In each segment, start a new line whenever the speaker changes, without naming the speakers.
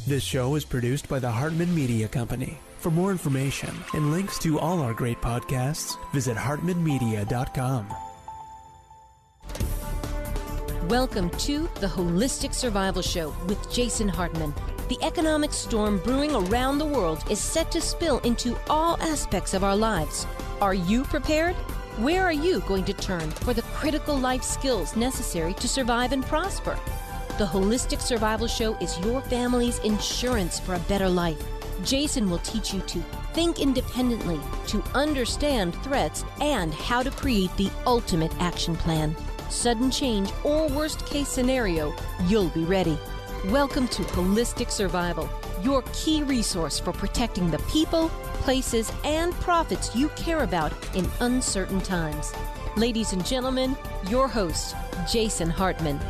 This show is produced by the Hartman Media Company. For more information and links to all our great podcasts, visit hartmanmedia.com.
Welcome to the Holistic Survival Show with Jason Hartman. The economic storm brewing around the world is set to spill into all aspects of our lives. Are you prepared? Where are you going to turn for the critical life skills necessary to survive and prosper? The Holistic Survival Show is your family's insurance for a better life. Jason will teach you to think independently, to understand threats, and how to create the ultimate action plan. Sudden change or worst case scenario, you'll be ready. Welcome to Holistic Survival, your key resource for protecting the people, places, and profits you care about in uncertain times. Ladies and gentlemen, your host, Jason Hartman.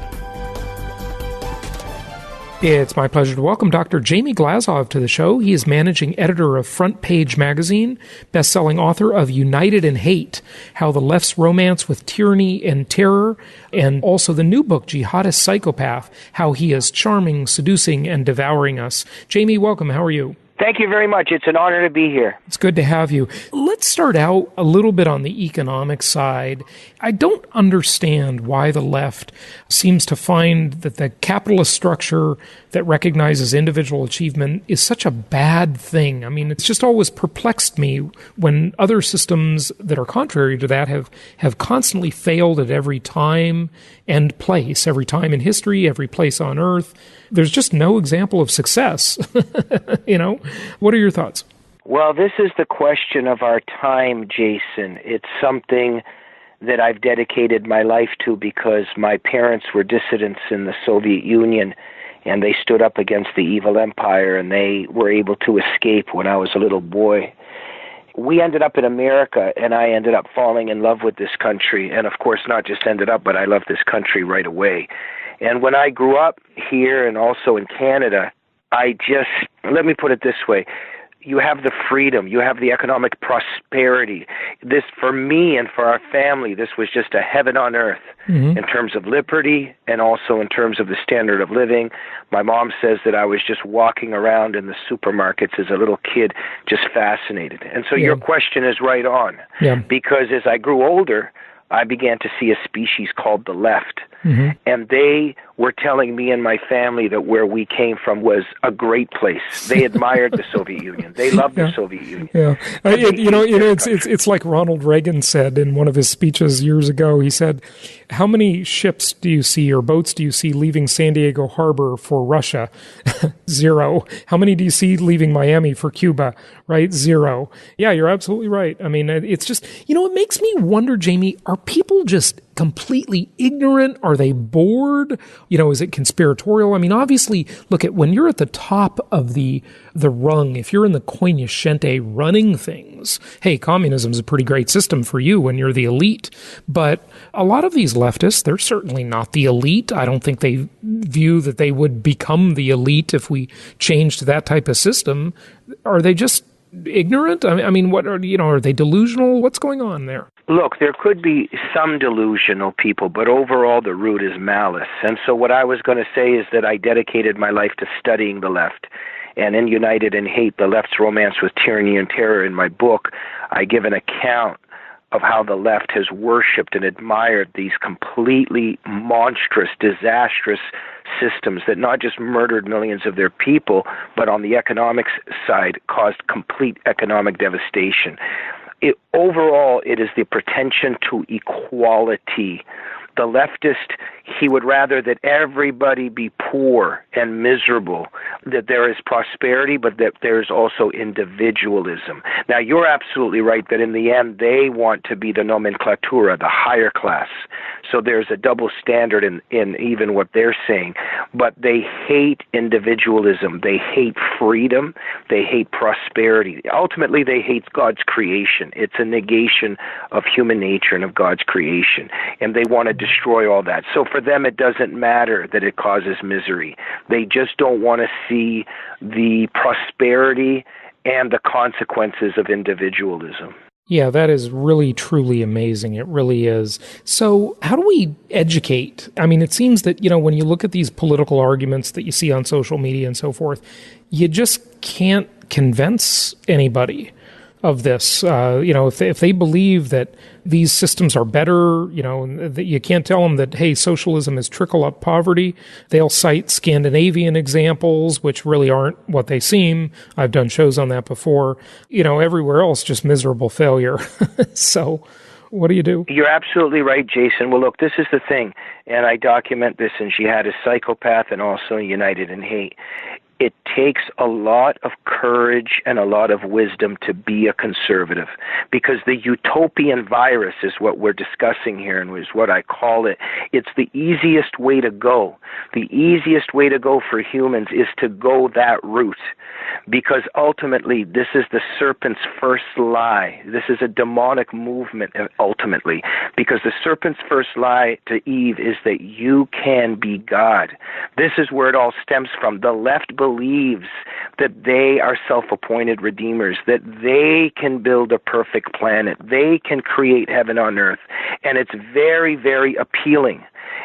It's my pleasure to welcome Dr. Jamie Glazov to the show. He is managing editor of Frontpage Magazine, best-selling author of United in Hate, How the Left's Romance with Tyranny and Terror, and also the new book, Jihadist Psychopath, How He is Charming, Seducing, and Devouring Us. Jamie, welcome. How are you?
Thank you very much. It's an honor to be here.
It's good to have you. Let's start out a little bit on the economic side. I don't understand why the left seems to find that the capitalist structure that recognizes individual achievement is such a bad thing. I mean, it's just always perplexed me when other systems that are contrary to that have constantly failed at every time and place, every time in history, every place on earth. There's just no example of success. What are your thoughts?
Well, this is the question of our time, Jason. It's something that I've dedicated my life to because my parents were dissidents in the Soviet Union, and they stood up against the evil empire, and they were able to escape when I was a little boy. We ended up in America, and I ended up falling in love with this country. And, of course, not just ended up, but I loved this country right away. And when I grew up here and also in Canada, let me put it this way. You have the freedom, you have the economic prosperity. This, for me and for our family, this was just a heaven on earth in terms of liberty and also in terms of the standard of living. My mom says that I was just walking around in the supermarkets as a little kid, just fascinated. And so your question is right on, because as I grew older, I began to see a species called the left. And they were telling me and my family that where we came from was a great place. They admired the Soviet Union. They loved the Soviet Union.
It's like Ronald Reagan said in one of his speeches years ago. He said, "How many ships do you see or boats do you see leaving San Diego Harbor for Russia? 0. How many do you see leaving Miami for Cuba? Right? 0. Yeah, you're absolutely right. I mean, it's just, it makes me wonder, Jamie, are people just completely ignorant? Are they bored? Is it conspiratorial? I mean, obviously, look at when you're at the top of the rung, if you're in the cognoscente running things, hey, communism is a pretty great system for you when you're the elite. But a lot of these leftists, they're certainly not the elite. I don't think they view that they would become the elite if we changed that type of system. Are they just ignorant? I mean, are they delusional? What's going on there?
Look, there could be some delusional people, but overall the root is malice. And so what I was going to say is that I dedicated my life to studying the left. And in United in Hate, The Left's Romance with Tyranny and Terror, in my book, I give an account of how the left has worshipped and admired these completely monstrous, disastrous systems that not just murdered millions of their people, but on the economics side caused complete economic devastation. Overall, it is the pretension to equality. The leftist, he would rather that everybody be poor and miserable, that there is prosperity, but that there's also individualism. Now, you're absolutely right that in the end, they want to be the nomenclatura, the higher class. So there's a double standard in even what they're saying. But they hate individualism. They hate freedom. They hate prosperity. Ultimately, they hate God's creation. It's a negation of human nature and of God's creation. And they want to destroy all that. So for them, it doesn't matter that it causes misery. They just don't want to see the prosperity and the consequences of individualism.
Yeah, that is really, truly amazing. It really is. So how do we educate? I mean, it seems that, when you look at these political arguments that you see on social media and so forth, you just can't convince anybody of this. If they believe that these systems are better, that you can't tell them that, hey, socialism is trickle-up poverty. They'll cite Scandinavian examples, which really aren't what they seem. I've done shows on that before. Everywhere else, just miserable failure. So what do you do?
You're absolutely right, Jason. Well, look, this is the thing, and I document this in Jihadist Psychopath and also in United in Hate. It takes a lot of courage and a lot of wisdom to be a conservative, because the utopian virus is what we're discussing here and is what I call it. It's the easiest way to go. The easiest way to go for humans is to go that route, because ultimately this is the serpent's first lie. This is a demonic movement ultimately, because the serpent's first lie to Eve is that you can be God. This is where it all stems from. The left believes that they are self-appointed redeemers, that they can build a perfect planet, they can create heaven on earth, and it's very, very appealing.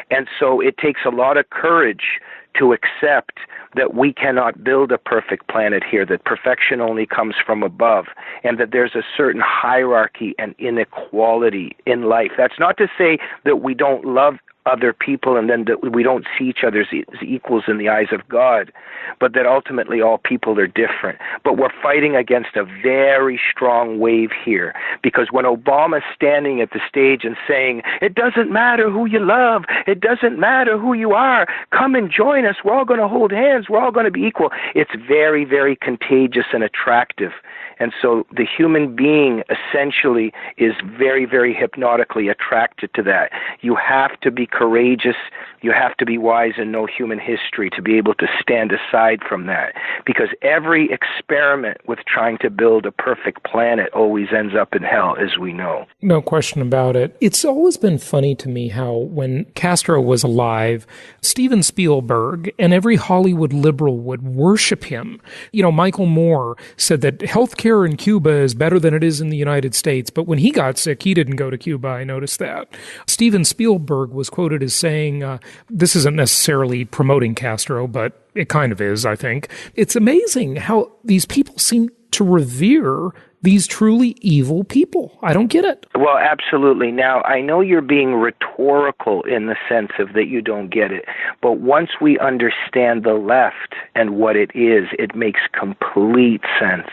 And so it takes a lot of courage to accept that we cannot build a perfect planet here, that perfection only comes from above, and that there's a certain hierarchy and inequality in life. That's not to say that we don't love other people and then that we don't see each other as equals in the eyes of God, but that ultimately all people are different. But we're fighting against a very strong wave here, because when Obama's standing at the stage and saying, it doesn't matter who you love, it doesn't matter who you are, come and join us, we're all going to hold hands, we're all going to be equal, it's very, very contagious and attractive. And so the human being essentially is very, very hypnotically attracted to that. You have to be courageous, you have to be wise and know human history to be able to stand aside from that. Because every experiment with trying to build a perfect planet always ends up in hell, as we know.
No question about it. It's always been funny to me how when Castro was alive, Steven Spielberg and every Hollywood liberal would worship him. Michael Moore said that healthcare in Cuba is better than it is in the United States, but when he got sick, he didn't go to Cuba. I noticed that. Steven Spielberg was quoted as saying, this isn't necessarily promoting Castro, but it kind of is, I think. It's amazing how these people seem to revere these truly evil people. I don't get it.
Well, absolutely. Now, I know you're being rhetorical in the sense of that you don't get it, but once we understand the left and what it is, it makes complete sense.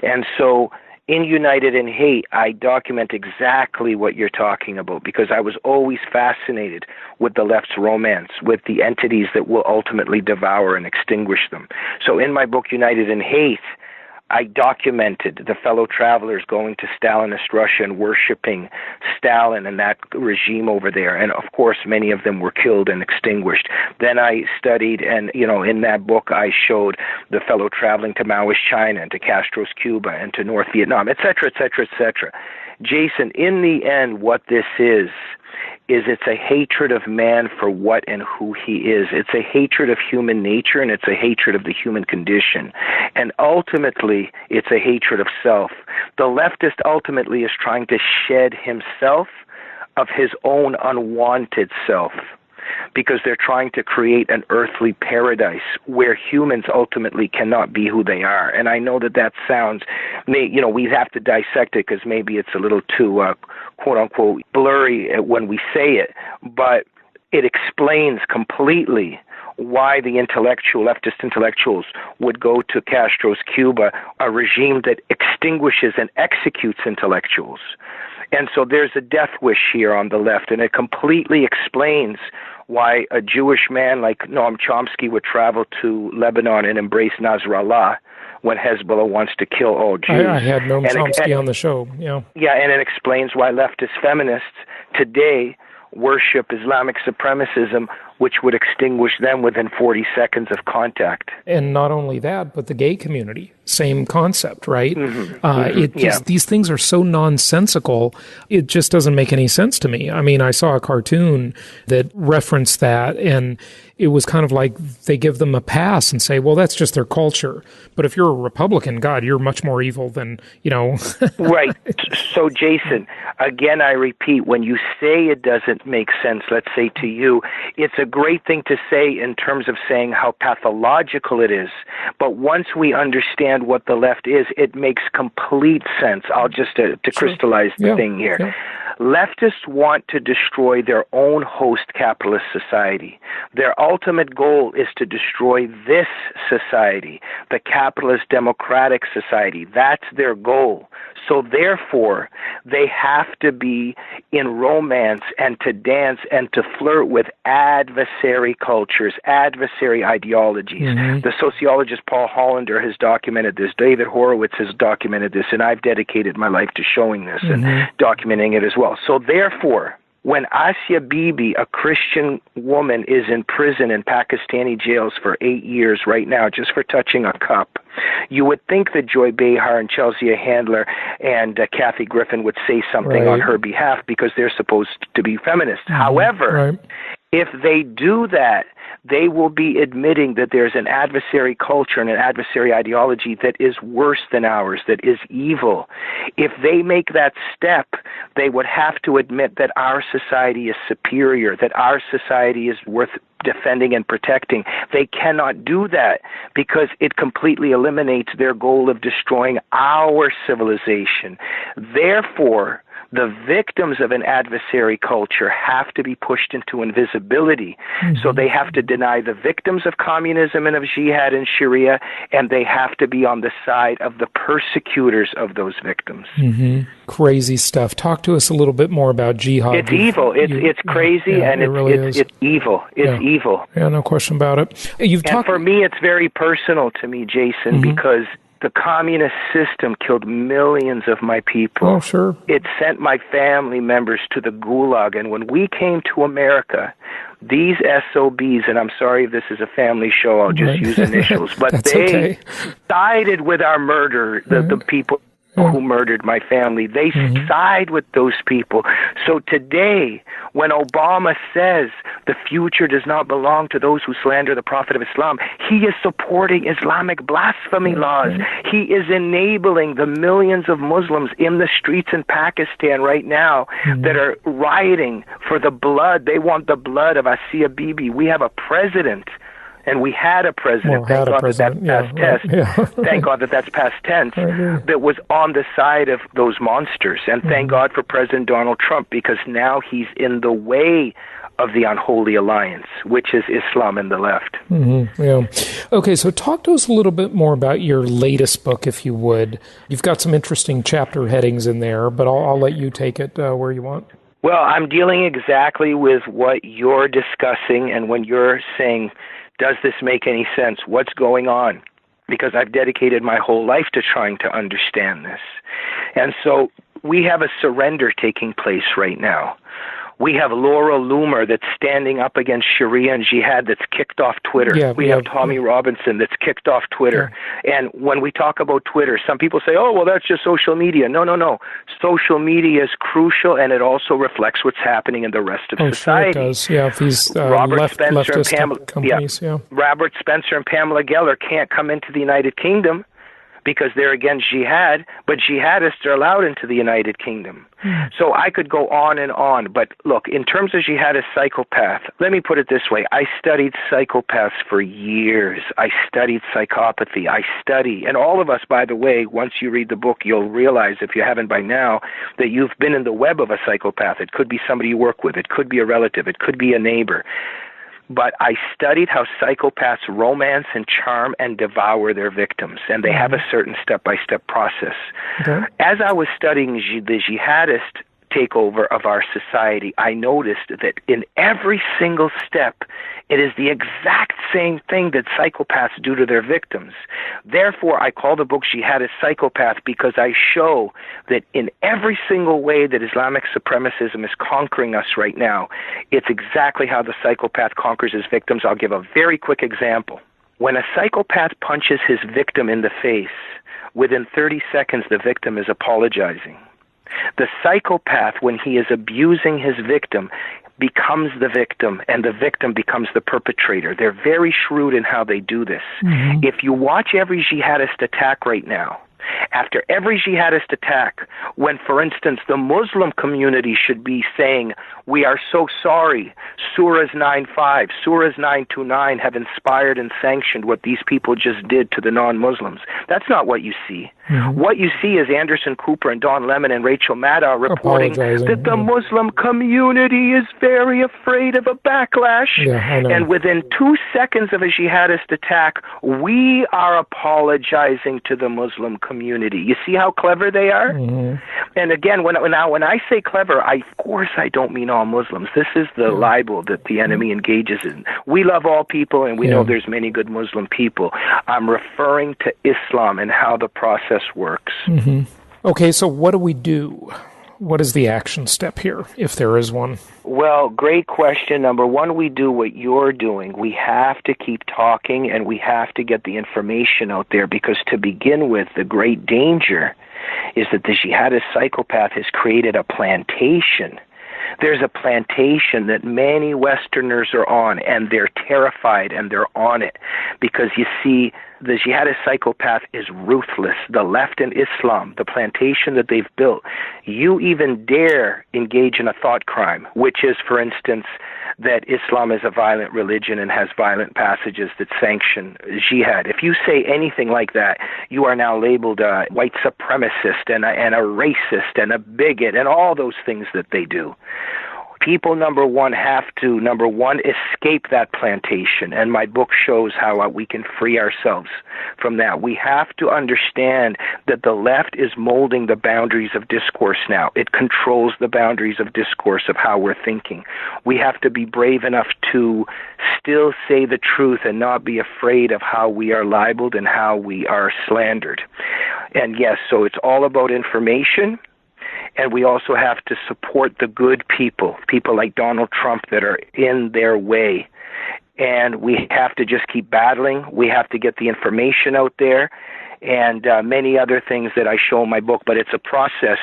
And so in United in Hate, I document exactly what you're talking about, because I was always fascinated with the left's romance, with the entities that will ultimately devour and extinguish them. So in my book, United in Hate, I documented the fellow travelers going to Stalinist Russia and worshiping Stalin and that regime over there. And of course, many of them were killed and extinguished. Then I studied, and in that book, I showed the fellow traveling to Maoist China and to Castro's Cuba and to North Vietnam, et cetera, et cetera, et cetera. Jason, in the end, what this is it's a hatred of man for what and who he is. It's a hatred of human nature, and it's a hatred of the human condition. And ultimately, it's a hatred of self. The leftist ultimately is trying to shed himself of his own unwanted self, because they're trying to create an earthly paradise where humans ultimately cannot be who they are. And I know that sounds, we have to dissect it because maybe it's a little too, quote-unquote, blurry when we say it, but it explains completely why the leftist intellectuals would go to Castro's Cuba, a regime that extinguishes and executes intellectuals. And so there's a death wish here on the left, and it completely explains why a Jewish man like Noam Chomsky would travel to Lebanon and embrace Nasrallah when Hezbollah wants to kill all Jews.
I had Noam Chomsky on the show, yeah.
Yeah, and it explains why leftist feminists today worship Islamic supremacism which would extinguish them within 40 seconds of contact.
And not only that, but the gay community, same concept, right? These things are so nonsensical, it just doesn't make any sense to me. I mean, I saw a cartoon that referenced that, and it was kind of like they give them a pass and say, well, that's just their culture. But if you're a Republican, God, you're much more evil than,
Right. So, Jason, again, I repeat, when you say it doesn't make sense, let's say to you, it's a great thing to say in terms of saying how pathological it is. But once we understand what the left is, it makes complete sense. I'll just to crystallize the thing here. Yeah. Leftists want to destroy their own host capitalist society. Their ultimate goal is to destroy this society, the capitalist democratic society. That's their goal. So therefore, they have to be in romance and to dance and to flirt with adversary cultures, adversary ideologies. The sociologist Paul Hollander has documented this. David Horowitz has documented this, and I've dedicated my life to showing this and documenting it as well. So therefore, when Asia Bibi, a Christian woman, is in prison in Pakistani jails for 8 years right now just for touching a cup, you would think that Joy Behar and Chelsea Handler and Kathy Griffin would say something on her behalf because they're supposed to be feminists. However, if they do that, they will be admitting that there's an adversary culture and an adversary ideology that is worse than ours, that is evil. If they make that step, they would have to admit that our society is superior, that our society is worth defending and protecting. They cannot do that because it completely eliminates their goal of destroying our civilization. Therefore, the victims of an adversary culture have to be pushed into invisibility. So they have to deny the victims of communism and of jihad and Sharia, and they have to be on the side of the persecutors of those victims.
Crazy stuff. Talk to us a little bit more about jihad.
It's evil. It's crazy, and it's evil. It's evil.
Yeah, no question about it.
And for me, it's very personal to me, Jason, because the communist system killed millions of my people.
Oh, sure.
It sent my family members to the gulag. And when we came to America, these SOBs, and I'm sorry if this is a family show, I'll just use initials, but they sided with our murder, the people who murdered my family. They side with those people. So today, when Obama says the future does not belong to those who slander the Prophet of Islam, he is supporting Islamic blasphemy laws. He is enabling the millions of Muslims in the streets in Pakistan right now that are rioting for the blood. They want the blood of Asia Bibi. We have a president. And we had a president, thank God that that's past tense, that was on the side of those monsters. And thank God for President Donald Trump, because now he's in the way of the unholy alliance, which is Islam and the left.
Okay, so talk to us a little bit more about your latest book, if you would. You've got some interesting chapter headings in there, but I'll let you take it where you want.
Well, I'm dealing exactly with what you're discussing, and when you're saying, does this make any sense? What's going on? Because I've dedicated my whole life to trying to understand this. And so we have a surrender taking place right now. We have Laura Loomer that's standing up against Sharia and Jihad that's kicked off Twitter. We have Tommy Robinson that's kicked off Twitter. And when we talk about Twitter, some people say, oh, well, that's just social media. No. Social media is crucial, and it also reflects what's happening in the rest of society.
Sure it does. Yeah, these
Robert Spencer and Pamela Geller can't come into the United Kingdom because they're against jihad, but jihadists are allowed into the United Kingdom. So I could go on and on, but look, in terms of Jihadist Psychopath, let me put it this way. I studied psychopaths for years. I studied psychopathy. And all of us, by the way, once you read the book, you'll realize, if you haven't by now, that you've been in the web of a psychopath. It could be somebody you work with. It could be a relative. It could be a neighbor. But I studied how psychopaths romance and charm and devour their victims, and they have a certain step-by-step process. As I was studying the jihadist takeover of our society, I noticed that in every single step, it is the exact same thing that psychopaths do to their victims. Therefore, I call the book Jihadist Psychopath, because I show that in every single way that Islamic supremacism is conquering us right now, it's exactly how the psychopath conquers his victims. I'll give a very quick example. When a psychopath punches his victim in the face, within 30 seconds, the victim is apologizing. The psychopath, when he is abusing his victim, becomes the victim, and the victim becomes the perpetrator. They're very shrewd in how they do this. Mm-hmm. If you watch every jihadist attack right now, after every jihadist attack, when, for instance, the Muslim community should be saying, we are so sorry, Surahs 9.5, Surahs 9.29 have inspired and sanctioned what these people just did to the non-Muslims. That's not what you see. Mm-hmm. What you see is Anderson Cooper and Don Lemon and Rachel Maddow reporting that the Muslim community is very afraid of a backlash. Yeah, and within 2 seconds of a jihadist attack, we are apologizing to the Muslim community. You see how clever they are? Mm-hmm. And again, when I say clever, of course I don't mean all Muslims. This is the libel that the enemy engages in. We love all people, and we know there's many good Muslim people. I'm referring to Islam and how the process works.
Mm-hmm. Okay, so what do we do? What is the action step here, if there is one?
Well, great question. Number one, we do what you're doing. We have to keep talking, and we have to get the information out there, because to begin with, the great danger is that the jihadist psychopath has created a plantation. There's a plantation that many Westerners are on, and they're terrified, and they're on it. Because, you see, the jihadist psychopath is ruthless. The left in Islam, the plantation that they've built, you even dare engage in a thought crime, which is, for instance, that Islam is a violent religion and has violent passages that sanction jihad. If you say anything like that, you are now labeled a white supremacist and a racist and a bigot and all those things that they do. People, number one, have to, escape that plantation. And my book shows how we can free ourselves from that. We have to understand that the left is molding the boundaries of discourse now. It controls the boundaries of discourse of how we're thinking. We have to be brave enough to still say the truth and not be afraid of how we are libeled and how we are slandered. And yes, so it's all about information. And we also have to support the good people like Donald Trump that are in their way. And we have to just keep battling. We have to get the information out there and many other things that I show in my book. But it's a process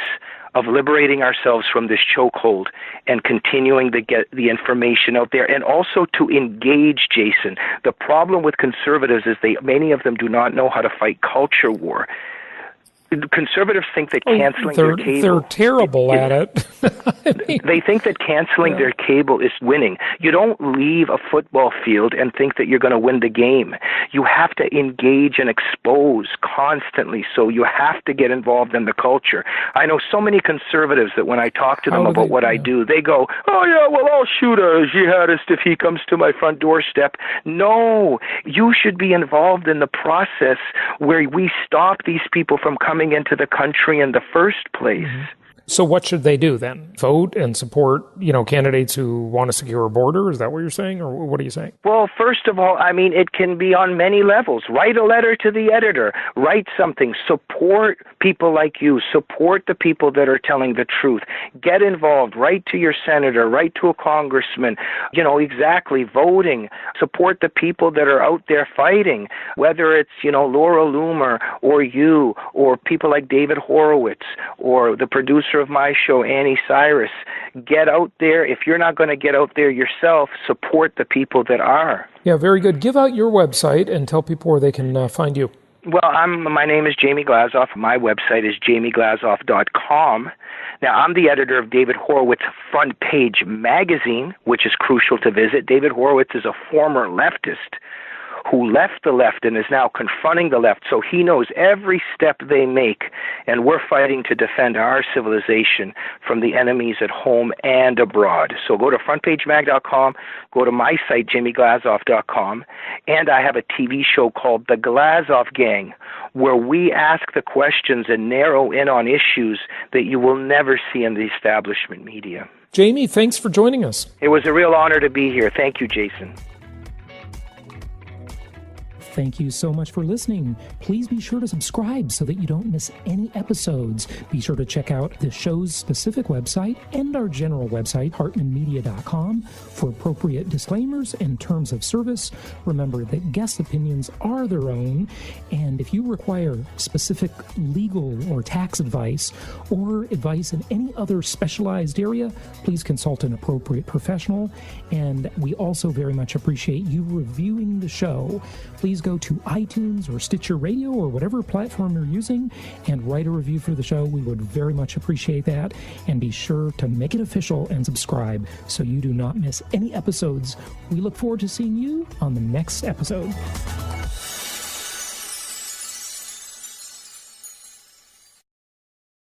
of liberating ourselves from this chokehold and continuing to get the information out there, and also to engage, Jason. The problem with conservatives is many of them do not know how to fight culture war. Conservatives think that canceling their cable...
They're terrible at it.
They think that canceling their cable is winning. You don't leave a football field and think that you're going to win the game. You have to engage and expose constantly, so you have to get involved in the culture. I know so many conservatives that when I talk to them about what I do, they go, oh yeah, well, I'll shoot a jihadist if he comes to my front doorstep. No, you should be involved in the process where we stop these people from coming into the country in the first place. Mm-hmm.
So what should they do then? Vote and support, candidates who want a secure border? Is that what you're saying, or what are you saying?
Well, first of all, it can be on many levels. Write a letter to the editor. Write something. Support people like you. Support the people that are telling the truth. Get involved. Write to your senator. Write to a congressman. Exactly. Voting. Support the people that are out there fighting, whether it's, Laura Loomer or you or people like David Horowitz or the producer of my show, Annie Cyrus. Get out there. If you're not going to get out there yourself, support the people that are.
Yeah, very good. Give out your website and tell people where they can find you.
Well, my name is Jamie Glazov. My website is jamieglazov.com. Now, I'm the editor of David Horowitz's Frontpage Magazine, which is crucial to visit. David Horowitz is a former leftist who left the left and is now confronting the left, so he knows every step they make, and we're fighting to defend our civilization from the enemies at home and abroad. So go to frontpagemag.com, go to my site, jamieglazov.com, and I have a TV show called The Glazov Gang, where we ask the questions and narrow in on issues that you will never see in the establishment media.
Jamie, thanks for joining us.
It was a real honor to be here. Thank you, Jason.
Thank you so much for listening. Please be sure to subscribe so that you don't miss any episodes. Be sure to check out the show's specific website and our general website, hartmanmedia.com, for appropriate disclaimers and terms of service. Remember that guest opinions are their own, and if you require specific legal or tax advice or advice in any other specialized area, please consult an appropriate professional. And we also very much appreciate you reviewing the show. Please go to iTunes or Stitcher Radio or whatever platform you're using and write a review for the show. We would very much appreciate that. And be sure to make it official and subscribe so you do not miss any episodes. We look forward to seeing you on the next episode.